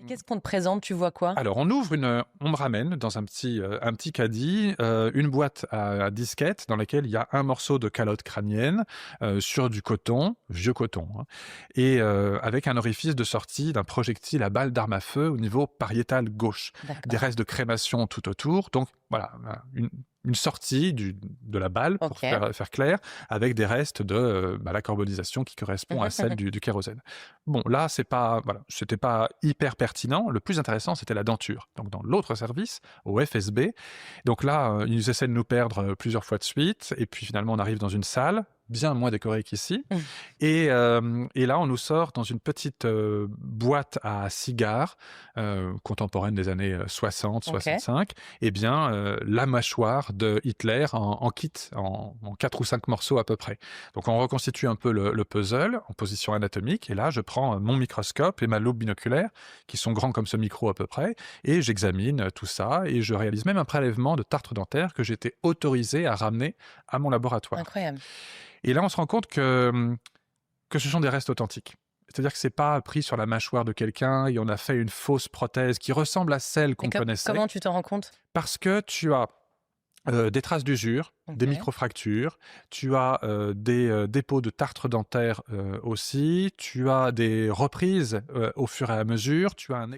Qu'est-ce qu'on te présente? Tu vois quoi? Alors on me ramène dans un petit caddie, une boîte à disquettes dans laquelle il y a un morceau de calotte crânienne, sur du coton, vieux coton, hein, et avec un orifice de sortie d'un projectile à balle d'arme à feu au niveau pariétal gauche. Des D'accord. restes de crémation tout autour, donc voilà, une sortie de la balle, pour OK. faire clair, avec des restes de, la carbonisation qui correspond à Mmh celle mh. du kérosène. Bon, là, c'est pas voilà, c'était pas hyper pertinent. Le plus intéressant, c'était la denture. Donc dans l'autre service, au FSB, donc là, ils essaient de nous perdre, plusieurs fois de suite et puis finalement on arrive dans une salle, bien moins décorée qu'ici, Mmh. et là, on nous sort dans une petite, boîte à cigares, contemporaine des années, OK. 60-65, eh bien, la mâchoire de Hitler en kit, en 4 ou 5 morceaux à peu près. Donc on reconstitue un peu le puzzle en position anatomique et là, je prends, mon microscope et ma loupe binoculaire, qui sont grands comme ce micro à peu près, et j'examine, tout ça et je réalise même un prélèvement de tartre dentaire que j'étais autorisé à ramener à mon laboratoire. Incroyable. Et là, on se rend compte que ce sont des restes authentiques. C'est-à-dire que c'est pas pris sur la mâchoire de quelqu'un et on a fait une fausse prothèse qui ressemble à celle Mais qu'on connaissait, comment tu t'en rends compte? parce que tu as, des traces d'usure, des OK. microfractures, tu as, des, dépôts de tartre dentaire, aussi, tu as des reprises, au fur et à mesure, tu as un